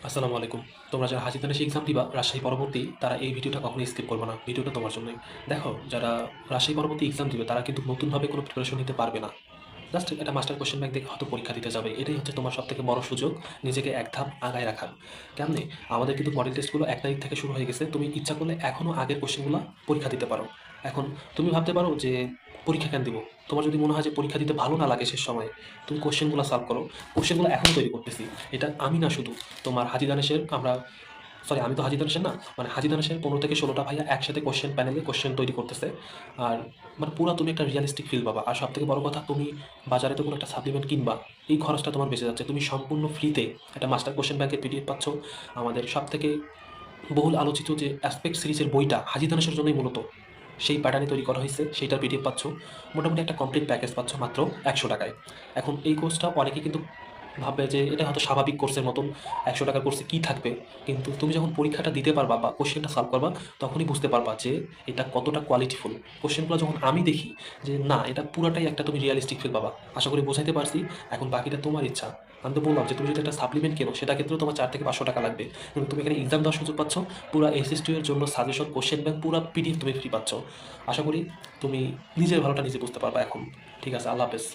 আসসালামু আলাইকুম। তোমরা যারা হাজী খানের এক্সাম দিবা রাজশাহী পরবর্তী, তারা এই ভিডিওটা কখনোই স্কিপ করবে না। ভিডিওটা তোমার জন্যই। দেখো, যারা রাজশাহী পরবর্তী এক্সাম দিবে তারা কিন্তু নতুনভাবে কোনো প্রিপারেশন নিতে পারবে না। জাস্ট একটা মাস্টার কোয়েশ্চেন ব্যাংক দেখে হয়তো পরীক্ষা দিতে যাবে। এটাই হচ্ছে তোমার সবথেকে বড় সুযোগ নিজেকে এক ধাপ আগায় রাখার। কেমনে? আমাদের কিন্তু মডেল টেস্টগুলো ১ তারিখ থেকে শুরু হয়ে গেছে। তুমি ইচ্ছা করলে এখনো আগের কোয়েশ্চেনগুলো পরীক্ষা দিতে পারো। এখন তুমি ভাবতে পারো যে পরীক্ষা কেন দিব? তোমার যদি মনে হয় যে পরীক্ষা দিতে ভালো না লাগে শেষ সময়ে, তুমি কোয়েশ্চেনগুলো সলভ করো। কোয়েশ্চেনগুলো এখনো তৈরি করতেছি। এটা আমি না শুধু, তোমার হাজী দানেশের আমরা সরি আমি তো হাজী দানেশের না, মানে হাজী দানেশের ১৫ থেকে ১৬টা ভাইয়া একসাথে কোয়েশ্চেন প্যানেলে কোয়েশ্চেন তৈরি করতেছে। আর মানে পুরা তুমি একটা রিয়ালিস্টিক ফিল পাবা। আর সবথেকে বড় কথা, তুমি বাজারে তো কোনো একটা সাপ্লিমেন্ট কিনবা, এই খরচটা তোমার বেঁচে যাচ্ছে। তুমি সম্পূর্ণ ফ্রিতে একটা মাস্টার কোয়েশ্চেন ব্যাংকের পিডিএফ পাচ্ছ। আমাদের সবথেকে বহুল আলোচিত যে অ্যাসপেক্ট সিরিজের বইটা হাজী দানেশের জন্যই মূলত সেই প্যাটার্নে তৈরি করা হয়েছে, সেইটার পিডিএফ পাচ্ছ। মোটামুটি একটা কমপ্লিট প্যাকেজ পাচ্ছ মাত্র ১০০ টাকায়। এখন এই কোর্সটা অনেকে কিন্তু ভাববে যে এটা হয়তো স্বাভাবিক কোর্সের মতন, ১০০ টাকার কোর্সে কী থাকবে। কিন্তু তুমি যখন পরীক্ষাটা দিতে পারবা বা কোশ্চেনটা সলভ করবা, তখনই বুঝতে পারবা যে এটা কতটা কোয়ালিটিফুল। কোশ্চেনগুলো যখন আমি দেখি যে না, এটা পুরাটাই একটা তুমি রিয়ালিস্টিক ফিল পাবা। আশা করি বোঝাইতে পারছি। এখন বাকিটা তোমার ইচ্ছা। আমি তো বললাম যে তুমি যদি একটা সাপ্লিমেন্ট কেনো, সেটা ক্ষেত্রেও তোমার ৪ থেকে ৫০০ টাকা লাগবে। কিন্তু তুমি এখানে এক্সাম দেওয়ার সুযোগ পাচ্ছ। পুরা এসএসটি এর জন্য সাজেশন, কোশ্চেন ব্যাংক, পুরা পিডিএফ তুমি ফ্রি পাচ্ছ। আশা করি তুমি নিজের ভালোটা নিজে বুঝতে পারবা এখন। ঠিক আছে, আল্লাহ হাফেজ।